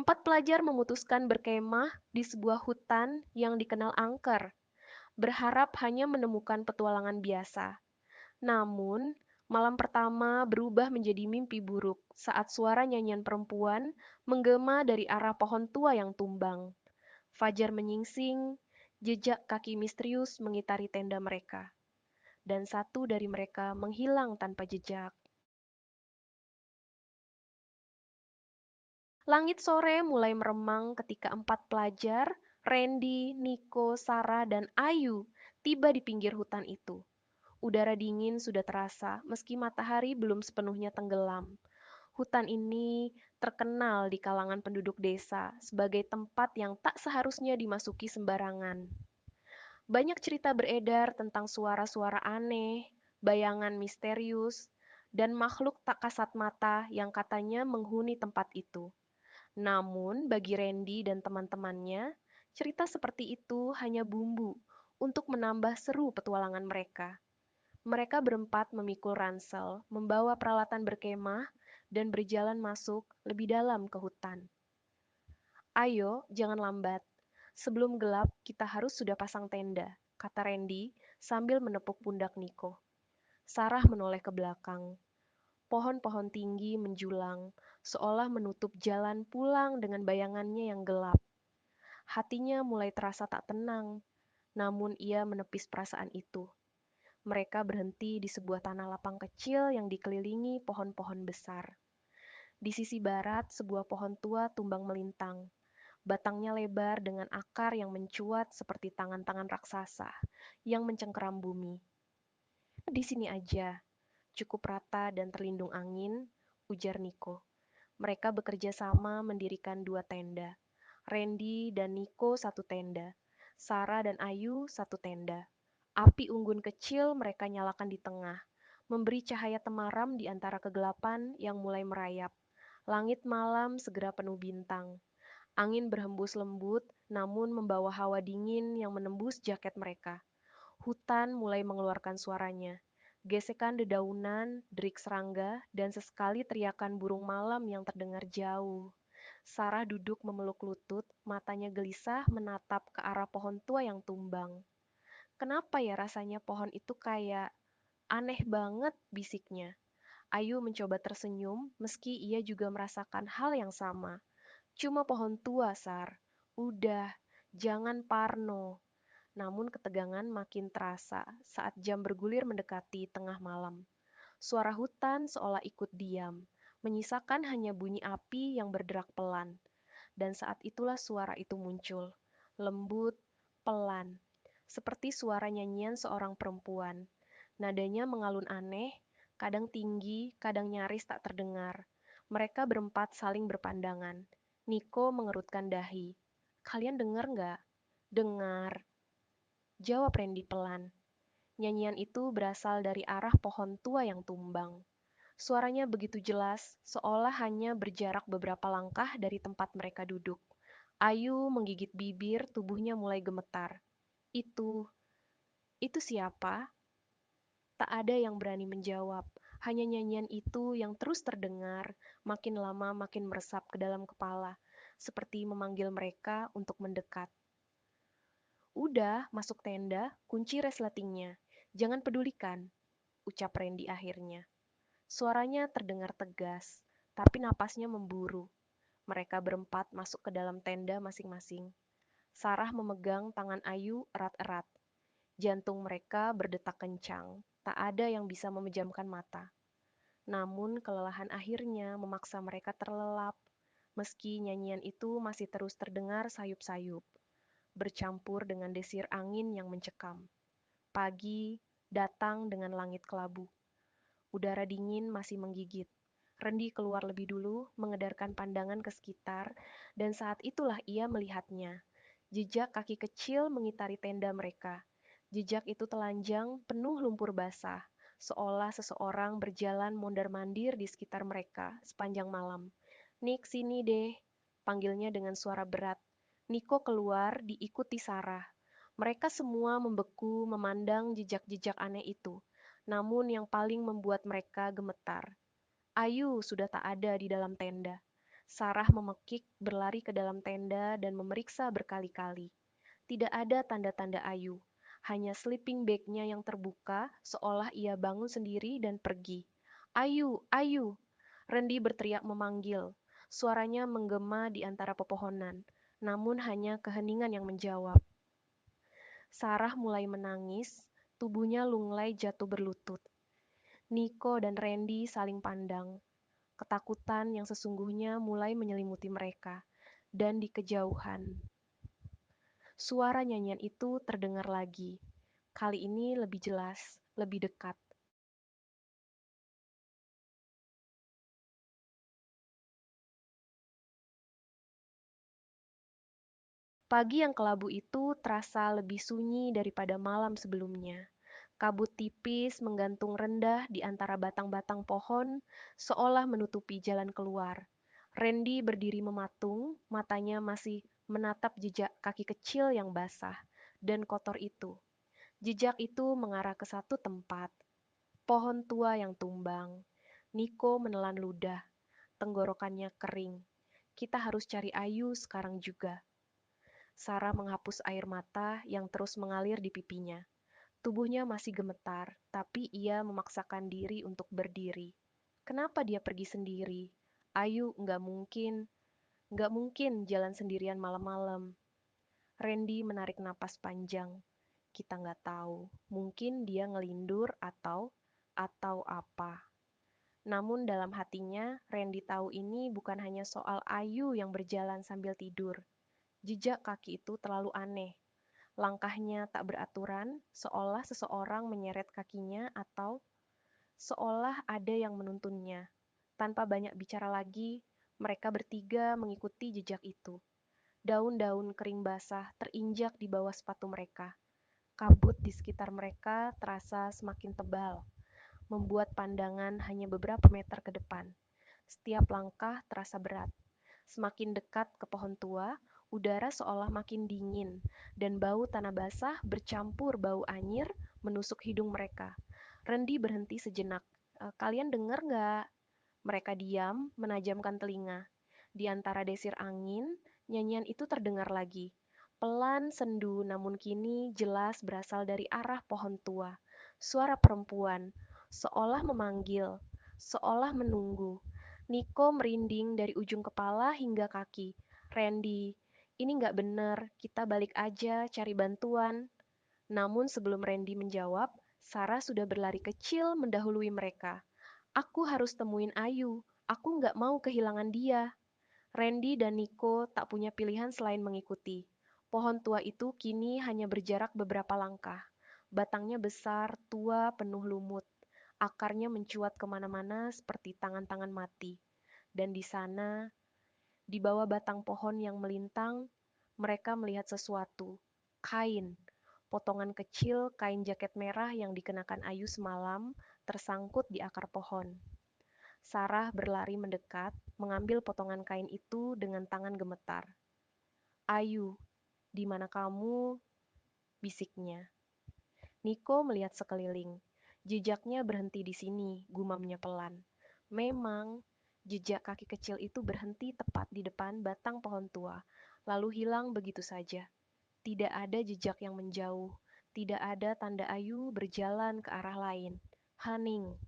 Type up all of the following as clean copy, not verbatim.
Empat pelajar memutuskan berkemah di sebuah hutan yang dikenal angker, berharap hanya menemukan petualangan biasa. Namun, malam pertama berubah menjadi mimpi buruk saat suara nyanyian perempuan menggema dari arah pohon tua yang tumbang. Fajar menyingsing, jejak kaki misterius mengitari tenda mereka, dan satu dari mereka menghilang tanpa jejak. Langit sore mulai meremang ketika empat pelajar, Randy, Nico, Sarah, dan Ayu, tiba di pinggir hutan itu. Udara dingin sudah terasa meski matahari belum sepenuhnya tenggelam. Hutan ini terkenal di kalangan penduduk desa sebagai tempat yang tak seharusnya dimasuki sembarangan. Banyak cerita beredar tentang suara-suara aneh, bayangan misterius, dan makhluk tak kasat mata yang katanya menghuni tempat itu. Namun, bagi Randy dan teman-temannya, cerita seperti itu hanya bumbu untuk menambah seru petualangan mereka. Mereka berempat memikul ransel, membawa peralatan berkemah, dan berjalan masuk lebih dalam ke hutan. Ayo, jangan lambat. Sebelum gelap, kita harus sudah pasang tenda, kata Randy sambil menepuk pundak Nico. Sarah menoleh ke belakang. Pohon-pohon tinggi menjulang, seolah menutup jalan pulang dengan bayangannya yang gelap. Hatinya mulai terasa tak tenang, namun ia menepis perasaan itu. Mereka berhenti di sebuah tanah lapang kecil yang dikelilingi pohon-pohon besar. Di sisi barat, sebuah pohon tua tumbang melintang. Batangnya lebar dengan akar yang mencuat seperti tangan-tangan raksasa yang mencengkeram bumi. Di sini aja, cukup rata dan terlindung angin, ujar Niko. Mereka bekerja sama mendirikan dua tenda. Randy dan Niko satu tenda, Sarah dan Ayu satu tenda. Api unggun kecil mereka nyalakan di tengah, memberi cahaya temaram di antara kegelapan yang mulai merayap. Langit malam segera penuh bintang. Angin berhembus lembut, namun membawa hawa dingin yang menembus jaket mereka. Hutan mulai mengeluarkan suaranya. Gesekan dedaunan, derik serangga, dan sesekali teriakan burung malam yang terdengar jauh. Sarah duduk memeluk lutut, matanya gelisah menatap ke arah pohon tua yang tumbang. Kenapa ya rasanya pohon itu kayak aneh banget, bisiknya. Ayu mencoba tersenyum, meski ia juga merasakan hal yang sama. Cuma pohon tua, Sar. Udah, jangan parno. Namun ketegangan makin terasa saat jam bergulir mendekati tengah malam. Suara hutan seolah ikut diam, menyisakan hanya bunyi api yang berderak pelan. Dan saat itulah suara itu muncul, lembut, pelan, seperti suara nyanyian seorang perempuan. Nadanya mengalun aneh, kadang tinggi, kadang nyaris tak terdengar. Mereka berempat saling berpandangan. Niko mengerutkan dahi. Kalian dengar nggak? Dengar, jawab Randy pelan. Nyanyian itu berasal dari arah pohon tua yang tumbang. Suaranya begitu jelas, seolah hanya berjarak beberapa langkah dari tempat mereka duduk. Ayu menggigit bibir, tubuhnya mulai gemetar. Itu, itu siapa? Tak ada yang berani menjawab. Hanya nyanyian itu yang terus terdengar, makin lama makin meresap ke dalam kepala, seperti memanggil mereka untuk mendekat. Udah, masuk tenda, kunci resletingnya. Jangan pedulikan, ucap Randy akhirnya. Suaranya terdengar tegas, tapi napasnya memburu. Mereka berempat masuk ke dalam tenda masing-masing. Sarah memegang tangan Ayu erat-erat. Jantung mereka berdetak kencang. Tak ada yang bisa memejamkan mata. Namun kelelahan akhirnya memaksa mereka terlelap, meski nyanyian itu masih terus terdengar sayup-sayup, bercampur dengan desir angin yang mencekam. Pagi datang dengan langit kelabu. Udara dingin masih menggigit. Randy keluar lebih dulu, mengedarkan pandangan ke sekitar, dan saat itulah ia melihatnya. Jejak kaki kecil mengitari tenda mereka. Jejak itu telanjang, penuh lumpur basah, seolah seseorang berjalan mondar-mandir di sekitar mereka sepanjang malam. Nick, sini deh, panggilnya dengan suara berat. Nico keluar, diikuti Sarah. Mereka semua membeku memandang jejak-jejak aneh itu. Namun yang paling membuat mereka gemetar, Ayu sudah tak ada di dalam tenda. Sarah memekik, berlari ke dalam tenda dan memeriksa berkali-kali. Tidak ada tanda-tanda Ayu, hanya sleeping bag-nya yang terbuka seolah ia bangun sendiri dan pergi. Ayu, Ayu! Randy berteriak memanggil. Suaranya menggema di antara pepohonan, namun hanya keheningan yang menjawab. Sarah mulai menangis, tubuhnya lunglai jatuh berlutut. Nico dan Randy saling pandang. Ketakutan yang sesungguhnya mulai menyelimuti mereka, dan di kejauhan. Suara nyanyian itu terdengar lagi. Kali ini lebih jelas, lebih dekat. Pagi yang kelabu itu terasa lebih sunyi daripada malam sebelumnya. Kabut tipis menggantung rendah di antara batang-batang pohon, seolah menutupi jalan keluar. Randy berdiri mematung, matanya masih menatap jejak kaki kecil yang basah dan kotor itu. Jejak itu mengarah ke satu tempat, pohon tua yang tumbang. Niko menelan ludah, tenggorokannya kering. Kita harus cari Ayu sekarang juga. Sarah menghapus air mata yang terus mengalir di pipinya. Tubuhnya masih gemetar, tapi ia memaksakan diri untuk berdiri. Kenapa dia pergi sendiri? Ayu, nggak mungkin jalan sendirian malam-malam. Randy menarik napas panjang. Kita nggak tahu, mungkin dia ngelindur atau apa. Namun dalam hatinya, Randy tahu ini bukan hanya soal Ayu yang berjalan sambil tidur. Jejak kaki itu terlalu aneh. Langkahnya tak beraturan, seolah seseorang menyeret kakinya atau seolah ada yang menuntunnya. Tanpa banyak bicara lagi, mereka bertiga mengikuti jejak itu. Daun-daun kering basah terinjak di bawah sepatu mereka. Kabut di sekitar mereka terasa semakin tebal, membuat pandangan hanya beberapa meter ke depan. Setiap langkah terasa berat. Semakin dekat ke pohon tua, udara seolah makin dingin, dan bau tanah basah bercampur bau anyir menusuk hidung mereka. Randy berhenti sejenak. Kalian dengar nggak? Mereka diam, menajamkan telinga. Di antara desir angin, nyanyian itu terdengar lagi. Pelan, sendu, namun kini jelas berasal dari arah pohon tua. Suara perempuan, seolah memanggil, seolah menunggu. Niko merinding dari ujung kepala hingga kaki. Randy, ini nggak bener, kita balik aja cari bantuan. Namun sebelum Randy menjawab, Sarah sudah berlari kecil mendahului mereka. Aku harus temuin Ayu, aku nggak mau kehilangan dia. Randy dan Nico tak punya pilihan selain mengikuti. Pohon tua itu kini hanya berjarak beberapa langkah. Batangnya besar, tua, penuh lumut. Akarnya mencuat kemana-mana seperti tangan-tangan mati. Dan di sana, di bawah batang pohon yang melintang, mereka melihat sesuatu. Kain. Potongan kecil kain jaket merah yang dikenakan Ayu semalam tersangkut di akar pohon. Sarah berlari mendekat, mengambil potongan kain itu dengan tangan gemetar. Ayu, di mana kamu? Bisiknya. Niko melihat sekeliling. Jejaknya berhenti di sini, gumamnya pelan. Memang, jejak kaki kecil itu berhenti tepat di depan batang pohon tua, lalu hilang begitu saja. Tidak ada jejak yang menjauh, tidak ada tanda Ayu berjalan ke arah lain. Hening.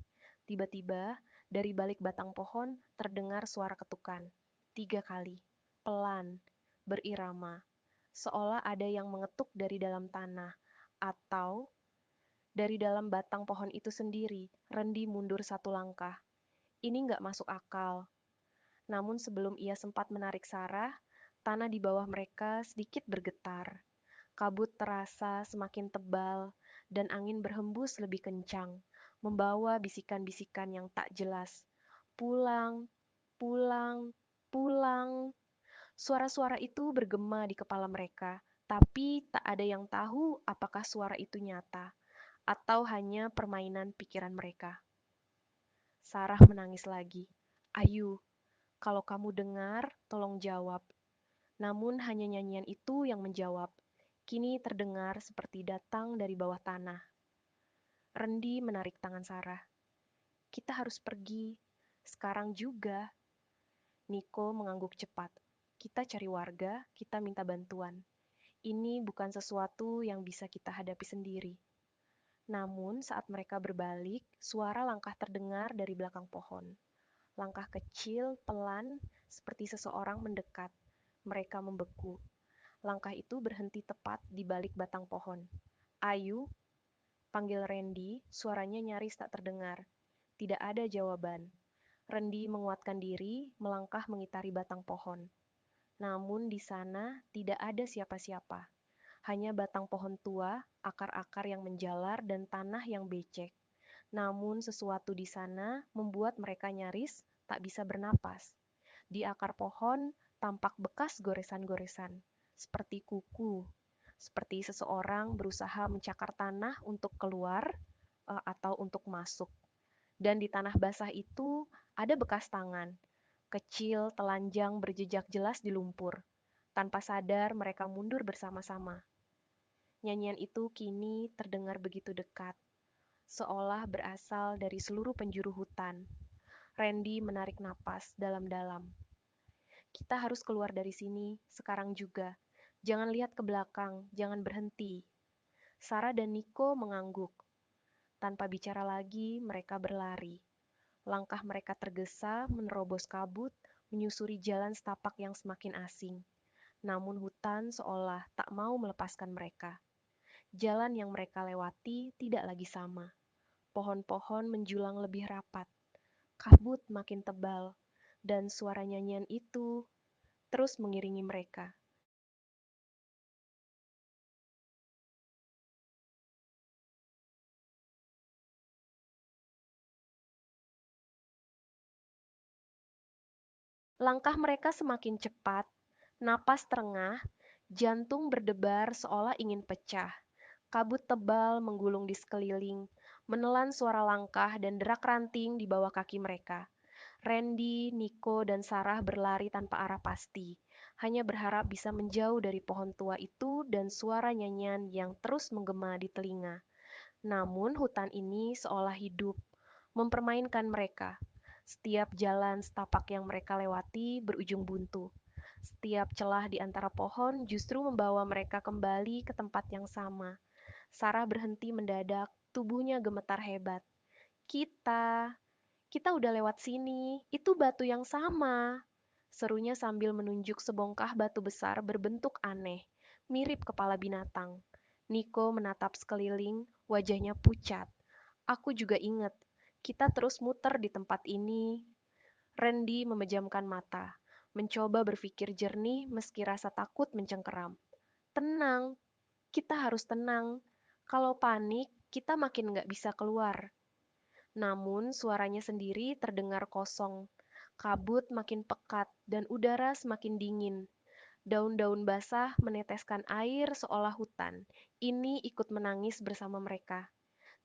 Tiba-tiba, dari balik batang pohon terdengar suara ketukan. 3 kali. Pelan, berirama. Seolah ada yang mengetuk dari dalam tanah. Atau dari dalam batang pohon itu sendiri, Randy mundur satu langkah. Ini nggak masuk akal. Namun sebelum ia sempat menarik Sarah, tanah di bawah mereka sedikit bergetar. Kabut terasa semakin tebal, dan angin berhembus lebih kencang, membawa bisikan-bisikan yang tak jelas. Pulang, pulang, pulang. Suara-suara itu bergema di kepala mereka, tapi tak ada yang tahu apakah suara itu nyata atau hanya permainan pikiran mereka. Sarah menangis lagi. Ayu, kalau kamu dengar, tolong jawab. Namun hanya nyanyian itu yang menjawab. Kini terdengar seperti datang dari bawah tanah. Randy menarik tangan Sarah. Kita harus pergi. Sekarang juga. Niko mengangguk cepat. Kita cari warga, kita minta bantuan. Ini bukan sesuatu yang bisa kita hadapi sendiri. Namun saat mereka berbalik, suara langkah terdengar dari belakang pohon. Langkah kecil, pelan, seperti seseorang mendekat. Mereka membeku. Langkah itu berhenti tepat di balik batang pohon. "Ayu," panggil Randy, suaranya nyaris tak terdengar. Tidak ada jawaban. Randy menguatkan diri, melangkah mengitari batang pohon. Namun di sana tidak ada siapa-siapa. Hanya batang pohon tua, akar-akar yang menjalar, dan tanah yang becek. Namun sesuatu di sana membuat mereka nyaris tak bisa bernapas. Di akar pohon tampak bekas goresan-goresan, seperti kuku, seperti seseorang berusaha mencakar tanah untuk keluar atau untuk masuk. Dan di tanah basah itu ada bekas tangan, kecil, telanjang, berjejak jelas di lumpur. Tanpa sadar, mereka mundur bersama-sama. Nyanyian itu kini terdengar begitu dekat, seolah berasal dari seluruh penjuru hutan. Randy menarik napas dalam-dalam. Kita harus keluar dari sini, sekarang juga. Jangan lihat ke belakang, jangan berhenti. Sarah dan Nico mengangguk. Tanpa bicara lagi, mereka berlari. Langkah mereka tergesa, menerobos kabut, menyusuri jalan setapak yang semakin asing. Namun hutan seolah tak mau melepaskan mereka. Jalan yang mereka lewati tidak lagi sama. Pohon-pohon menjulang lebih rapat. Kabut makin tebal. Dan suara nyanyian itu terus mengiringi mereka. Langkah mereka semakin cepat, napas terengah, jantung berdebar seolah ingin pecah. Kabut tebal menggulung di sekeliling, menelan suara langkah dan derak ranting di bawah kaki mereka. Randy, Nico, dan Sarah berlari tanpa arah pasti, hanya berharap bisa menjauh dari pohon tua itu dan suara nyanyian yang terus menggema di telinga. Namun hutan ini seolah hidup, mempermainkan mereka. Setiap jalan setapak yang mereka lewati berujung buntu. Setiap celah di antara pohon justru membawa mereka kembali ke tempat yang sama. Sarah berhenti mendadak, tubuhnya gemetar hebat. Kita, kita udah lewat sini, itu batu yang sama. Serunya sambil menunjuk sebongkah batu besar berbentuk aneh, mirip kepala binatang. Niko menatap sekeliling, wajahnya pucat. Aku juga ingat, kita terus muter di tempat ini. Randy memejamkan mata, mencoba berpikir jernih meski rasa takut mencengkeram. Tenang, kita harus tenang. Kalau panik, kita makin nggak bisa keluar. Namun suaranya sendiri terdengar kosong. Kabut makin pekat dan udara semakin dingin. Daun-daun basah meneteskan air seolah hutan. Ini ikut menangis bersama mereka.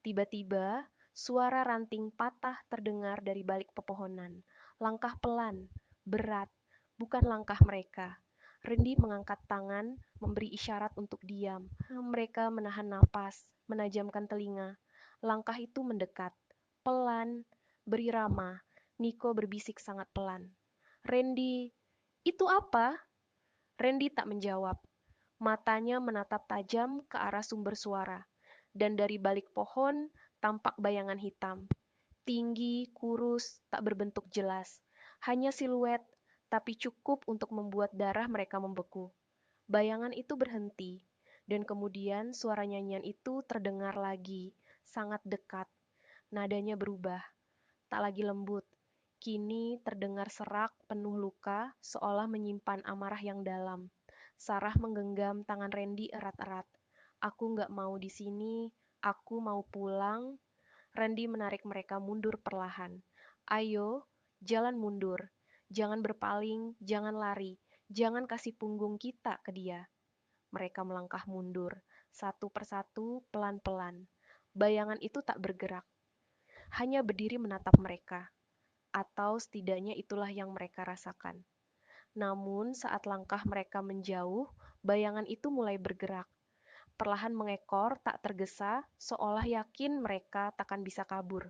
Tiba-tiba, suara ranting patah terdengar dari balik pepohonan. Langkah pelan, berat, bukan langkah mereka. Randy mengangkat tangan, memberi isyarat untuk diam. Mereka menahan napas, menajamkan telinga. Langkah itu mendekat. Pelan, berirama. Nico berbisik sangat pelan. Randy, itu apa? Randy tak menjawab. Matanya menatap tajam ke arah sumber suara. Dan dari balik pohon tampak bayangan hitam. Tinggi, kurus, tak berbentuk jelas. Hanya siluet, tapi cukup untuk membuat darah mereka membeku. Bayangan itu berhenti, dan kemudian suara nyanyian itu terdengar lagi, sangat dekat. Nadanya berubah, tak lagi lembut. Kini terdengar serak, penuh luka, seolah menyimpan amarah yang dalam. Sarah menggenggam tangan Randy erat-erat. Aku nggak mau di sini, aku mau pulang. Randy menarik mereka mundur perlahan. Ayo, jalan mundur. Jangan berpaling, jangan lari. Jangan kasih punggung kita ke dia. Mereka melangkah mundur, satu persatu, pelan-pelan. Bayangan itu tak bergerak, hanya berdiri menatap mereka. Atau setidaknya itulah yang mereka rasakan. Namun saat langkah mereka menjauh, bayangan itu mulai bergerak. Perlahan mengekor, tak tergesa, seolah yakin mereka takkan bisa kabur.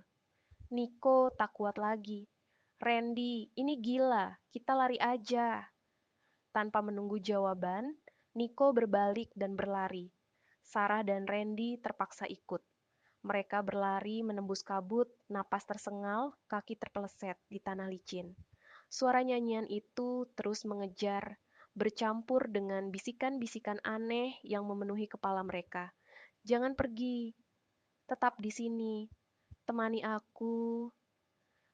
Niko tak kuat lagi. Randy, ini gila, kita lari aja. Tanpa menunggu jawaban, Nico berbalik dan berlari. Sarah dan Randy terpaksa ikut. Mereka berlari menembus kabut, napas tersengal, kaki terpeleset di tanah licin. Suara nyanyian itu terus mengejar, bercampur dengan bisikan-bisikan aneh yang memenuhi kepala mereka. Jangan pergi, tetap di sini, temani aku.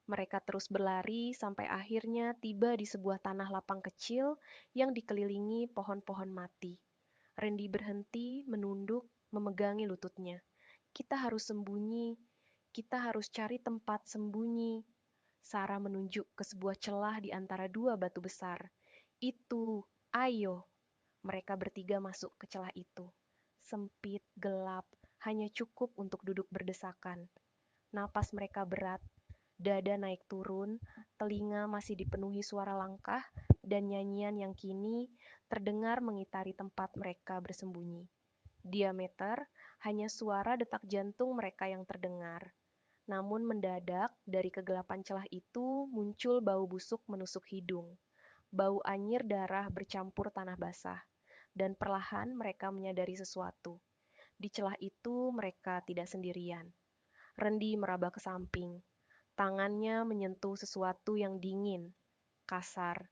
Mereka terus berlari sampai akhirnya tiba di sebuah tanah lapang kecil yang dikelilingi pohon-pohon mati. Randy berhenti, menunduk, memegangi lututnya. Kita harus sembunyi, kita harus cari tempat sembunyi. Sarah menunjuk ke sebuah celah di antara dua batu besar. Itu, ayo. Mereka bertiga masuk ke celah itu. Sempit, gelap, hanya cukup untuk duduk berdesakan. Napas mereka berat, dada naik turun, telinga masih dipenuhi suara langkah dan nyanyian yang kini terdengar mengitari tempat mereka bersembunyi. Diameter hanya suara detak jantung mereka yang terdengar. Namun mendadak dari kegelapan celah itu muncul bau busuk menusuk hidung. Bau anyir darah bercampur tanah basah. Dan perlahan mereka menyadari sesuatu. Di celah itu mereka tidak sendirian. Rendi meraba ke samping. Tangannya menyentuh sesuatu yang dingin, kasar.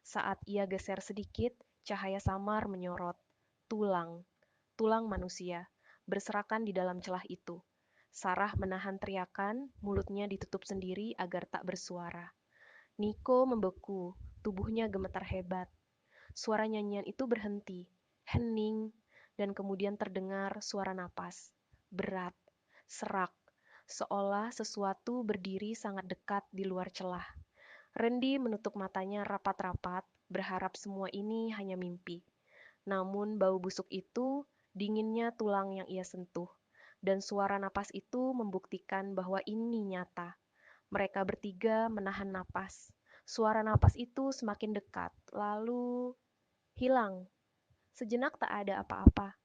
Saat ia geser sedikit, cahaya samar menyorot. Tulang, tulang manusia, berserakan di dalam celah itu. Sarah menahan teriakan, mulutnya ditutup sendiri agar tak bersuara. Niko membeku, tubuhnya gemetar hebat. Suara nyanyian itu berhenti, hening, dan kemudian terdengar suara napas. Berat, serak, seolah sesuatu berdiri sangat dekat di luar celah. Randy menutup matanya rapat-rapat, berharap semua ini hanya mimpi. Namun bau busuk itu, dinginnya tulang yang ia sentuh, dan suara napas itu membuktikan bahwa ini nyata. Mereka bertiga menahan napas. Suara napas itu semakin dekat, lalu hilang. Sejenak tak ada apa-apa.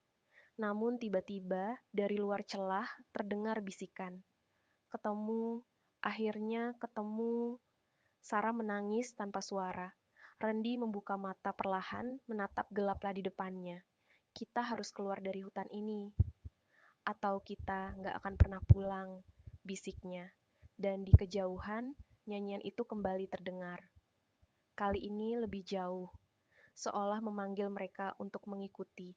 Namun tiba-tiba dari luar celah terdengar bisikan. Ketemu, akhirnya ketemu. Sarah menangis tanpa suara. Randy membuka mata perlahan, menatap gelaplah di depannya. Kita harus keluar dari hutan ini, atau kita nggak akan pernah pulang, bisiknya. Dan di kejauhan, nyanyian itu kembali terdengar. Kali ini lebih jauh, seolah memanggil mereka untuk mengikuti.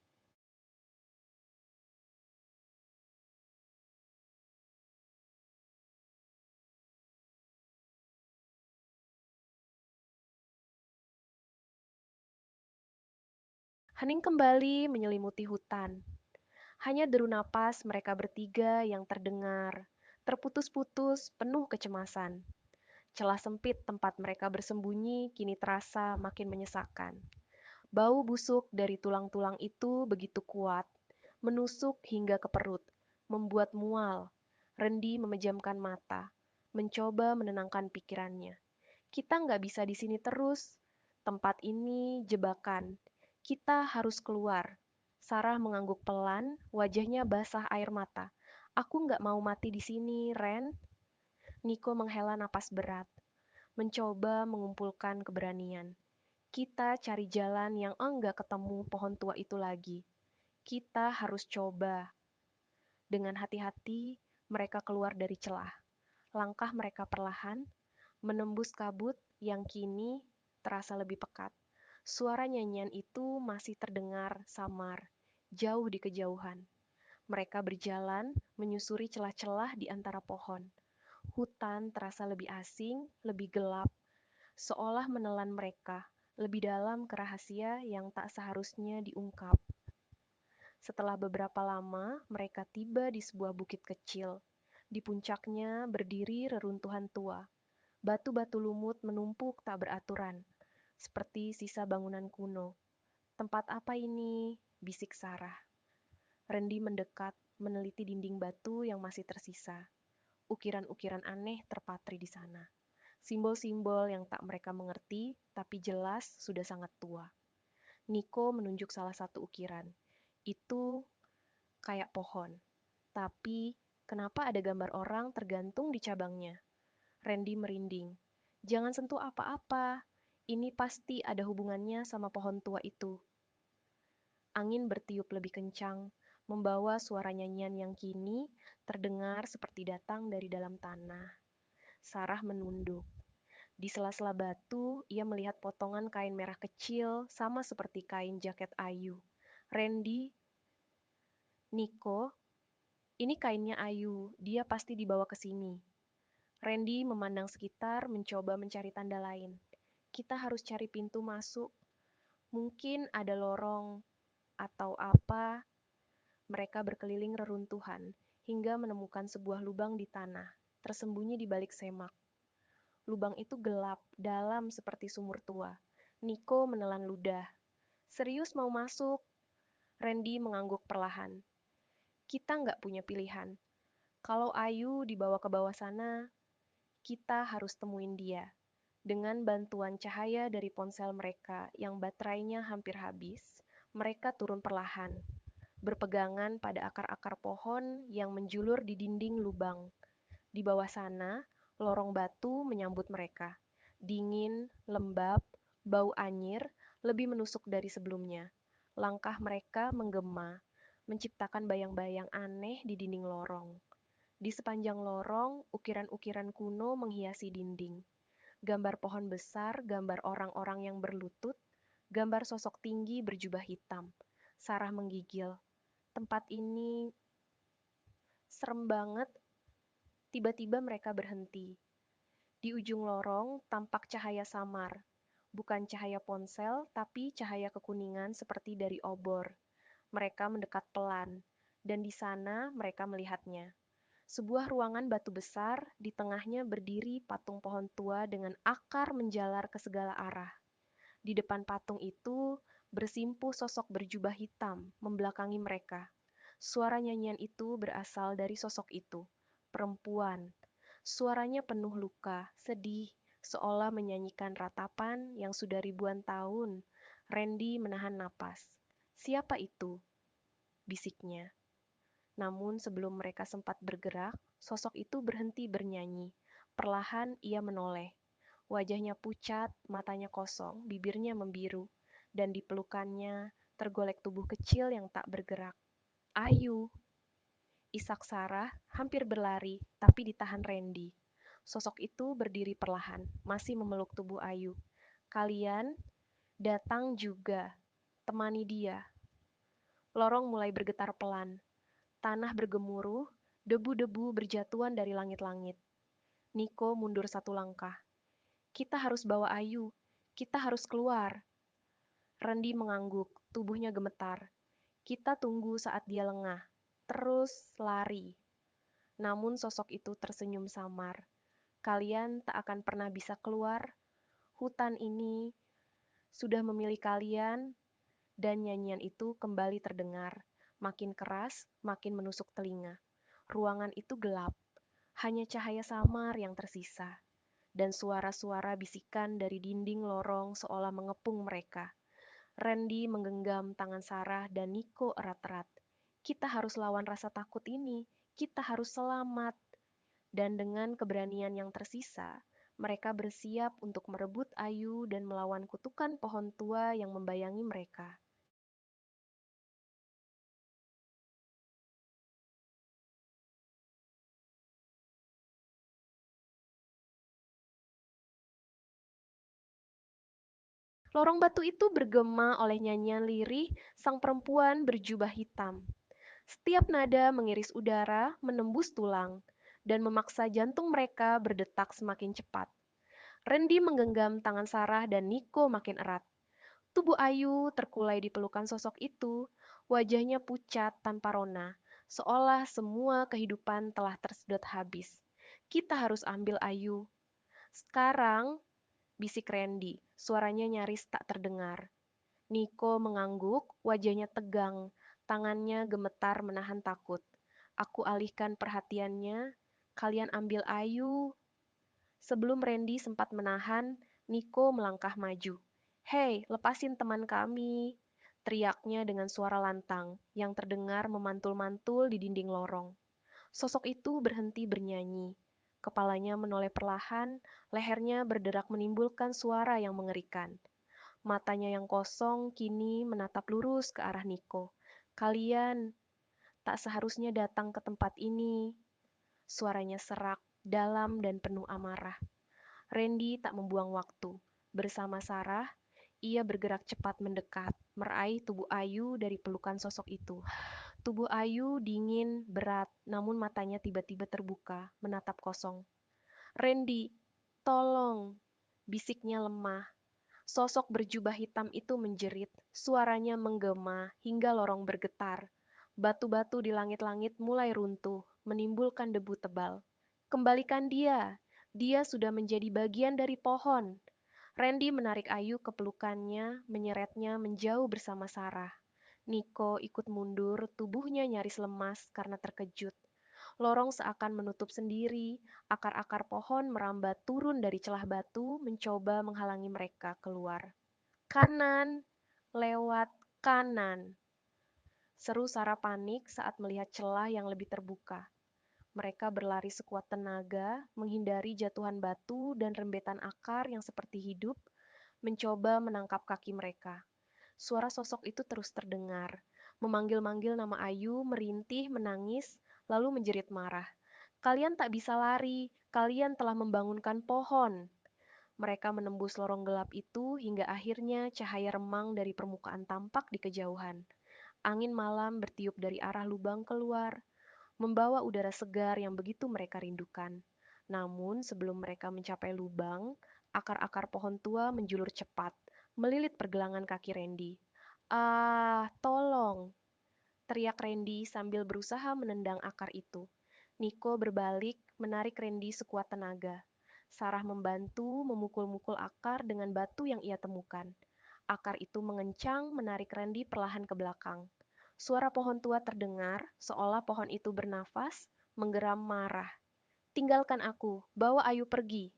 Hening kembali menyelimuti hutan. Hanya deru napas mereka bertiga yang terdengar, terputus-putus, penuh kecemasan. Celah sempit tempat mereka bersembunyi kini terasa makin menyesakan. Bau busuk dari tulang-tulang itu begitu kuat, menusuk hingga ke perut, membuat mual. Rendi memejamkan mata, mencoba menenangkan pikirannya. Kita nggak bisa di sini terus. Tempat ini jebakan. Kita harus keluar. Sarah mengangguk pelan, wajahnya basah air mata. Aku nggak mau mati di sini, Ren. Niko menghela napas berat, mencoba mengumpulkan keberanian. Kita cari jalan yang enggak ketemu pohon tua itu lagi. Kita harus coba. Dengan hati-hati, mereka keluar dari celah. Langkah mereka perlahan, menembus kabut yang kini terasa lebih pekat. Suara nyanyian itu masih terdengar samar, jauh di kejauhan. Mereka berjalan, menyusuri celah-celah di antara pohon. Hutan terasa lebih asing, lebih gelap, seolah menelan mereka lebih dalam ke rahasia yang tak seharusnya diungkap. Setelah beberapa lama, mereka tiba di sebuah bukit kecil. Di puncaknya berdiri reruntuhan tua. Batu-batu lumut menumpuk tak beraturan, seperti sisa bangunan kuno. Tempat apa ini? Bisik Sarah. Randy mendekat, meneliti dinding batu yang masih tersisa. Ukiran-ukiran aneh terpatri di sana. Simbol-simbol yang tak mereka mengerti, tapi jelas sudah sangat tua. Niko menunjuk salah satu ukiran. Itu kayak pohon. Tapi, kenapa ada gambar orang tergantung di cabangnya? Randy merinding. Jangan sentuh apa-apa. Ini pasti ada hubungannya sama pohon tua itu. Angin bertiup lebih kencang, membawa suara nyanyian yang kini terdengar seperti datang dari dalam tanah. Sarah menunduk. Di sela-sela batu, ia melihat potongan kain merah kecil sama seperti kain jaket Ayu. Randy, Niko, ini kainnya Ayu, dia pasti dibawa ke sini. Randy memandang sekitar, mencoba mencari tanda lain. Kita harus cari pintu masuk. Mungkin ada lorong atau apa. Mereka berkeliling reruntuhan hingga menemukan sebuah lubang di tanah, tersembunyi di balik semak. Lubang itu gelap, dalam seperti sumur tua. Niko menelan ludah. Serius mau masuk? Randy mengangguk perlahan. Kita nggak punya pilihan. Kalau Ayu dibawa ke bawah sana, kita harus temuin dia. Dengan bantuan cahaya dari ponsel mereka yang baterainya hampir habis, mereka turun perlahan, berpegangan pada akar-akar pohon yang menjulur di dinding lubang. Di bawah sana, lorong batu menyambut mereka. Dingin, lembab, bau anyir, lebih menusuk dari sebelumnya. Langkah mereka menggema, menciptakan bayang-bayang aneh di dinding lorong. Di sepanjang lorong, ukiran-ukiran kuno menghiasi dinding. Gambar pohon besar, gambar orang-orang yang berlutut, gambar sosok tinggi berjubah hitam. Sarah menggigil. Tempat ini serem banget. Tiba-tiba mereka berhenti. Di ujung lorong tampak cahaya samar. Bukan cahaya ponsel, tapi cahaya kekuningan seperti dari obor. Mereka mendekat pelan, dan di sana mereka melihatnya. Sebuah ruangan batu besar, di tengahnya berdiri patung pohon tua dengan akar menjalar ke segala arah. Di depan patung itu bersimpuh sosok berjubah hitam membelakangi mereka. Suara nyanyian itu berasal dari sosok itu, perempuan. Suaranya penuh luka, sedih, seolah menyanyikan ratapan yang sudah ribuan tahun. Randy menahan napas. Siapa itu? Bisiknya. Namun sebelum mereka sempat bergerak, sosok itu berhenti bernyanyi. Perlahan ia menoleh. Wajahnya pucat, matanya kosong, bibirnya membiru, dan di pelukannya tergolek tubuh kecil yang tak bergerak. Ayu, isak Sarah, hampir berlari, tapi ditahan Randy. Sosok itu berdiri perlahan, masih memeluk tubuh Ayu. Kalian datang juga, temani dia. Lorong mulai bergetar pelan, tanah bergemuruh, debu-debu berjatuhan dari langit-langit. Niko mundur satu langkah. Kita harus bawa Ayu, kita harus keluar. Randy mengangguk, tubuhnya gemetar. Kita tunggu saat dia lengah, terus lari. Namun sosok itu tersenyum samar. Kalian tak akan pernah bisa keluar. Hutan ini sudah memilih kalian, dan nyanyian itu kembali terdengar. Makin keras, makin menusuk telinga. Ruangan itu gelap, hanya cahaya samar yang tersisa. Dan suara-suara bisikan dari dinding lorong seolah mengepung mereka. Randy menggenggam tangan Sarah dan Niko erat-erat. Kita harus lawan rasa takut ini. Kita harus selamat. Dan dengan keberanian yang tersisa, mereka bersiap untuk merebut Ayu dan melawan kutukan pohon tua yang membayangi mereka. Lorong batu itu bergema oleh nyanyian lirih sang perempuan berjubah hitam. Setiap nada mengiris udara, menembus tulang, dan memaksa jantung mereka berdetak semakin cepat. Randy menggenggam tangan Sarah dan Niko makin erat. Tubuh Ayu terkulai di pelukan sosok itu, wajahnya pucat tanpa rona, seolah semua kehidupan telah tersedot habis. Kita harus ambil Ayu. Sekarang, bisik Randy, suaranya nyaris tak terdengar. Niko mengangguk, wajahnya tegang, tangannya gemetar menahan takut. Aku alihkan perhatiannya, kalian ambil Ayu. Sebelum Randy sempat menahan, Niko melangkah maju. Hei, lepasin teman kami! Teriaknya dengan suara lantang yang terdengar memantul-mantul di dinding lorong. Sosok itu berhenti bernyanyi. Kepalanya menoleh perlahan, lehernya berderak menimbulkan suara yang mengerikan. Matanya yang kosong kini menatap lurus ke arah Niko. Kalian tak seharusnya datang ke tempat ini. Suaranya serak, dalam dan penuh amarah. Randy tak membuang waktu. Bersama Sarah, ia bergerak cepat mendekat, meraih tubuh Ayu dari pelukan sosok itu. Tubuh Ayu dingin, berat, namun matanya tiba-tiba terbuka, menatap kosong. Randy, tolong, bisiknya lemah. Sosok berjubah hitam itu menjerit, suaranya menggema hingga lorong bergetar. Batu-batu di langit-langit mulai runtuh, menimbulkan debu tebal. Kembalikan dia, dia sudah menjadi bagian dari pohon. Randy menarik Ayu ke pelukannya, menyeretnya menjauh bersama Sarah. Niko ikut mundur, tubuhnya nyaris lemas karena terkejut. Lorong seakan menutup sendiri, akar-akar pohon merambat turun dari celah batu, mencoba menghalangi mereka keluar. Kanan, lewat kanan. Seru Sarah panik saat melihat celah yang lebih terbuka. Mereka berlari sekuat tenaga, menghindari jatuhan batu dan rembetan akar yang seperti hidup, mencoba menangkap kaki mereka. Suara sosok itu terus terdengar, memanggil-manggil nama Ayu, merintih, menangis, lalu menjerit marah. Kalian tak bisa lari, kalian telah membangunkan pohon. Mereka menembus lorong gelap itu hingga akhirnya cahaya remang dari permukaan tampak di kejauhan. Angin malam bertiup dari arah lubang keluar, membawa udara segar yang begitu mereka rindukan. Namun sebelum mereka mencapai lubang, akar-akar pohon tua menjulur cepat, melilit pergelangan kaki Randy. "Ah, tolong!" teriak Randy sambil berusaha menendang akar itu. Niko berbalik, menarik Randy sekuat tenaga. Sarah membantu memukul-mukul akar dengan batu yang ia temukan. Akar itu mengencang, menarik Randy perlahan ke belakang. Suara pohon tua terdengar, seolah pohon itu bernafas, menggeram marah. "Tinggalkan aku, bawa Ayu pergi,"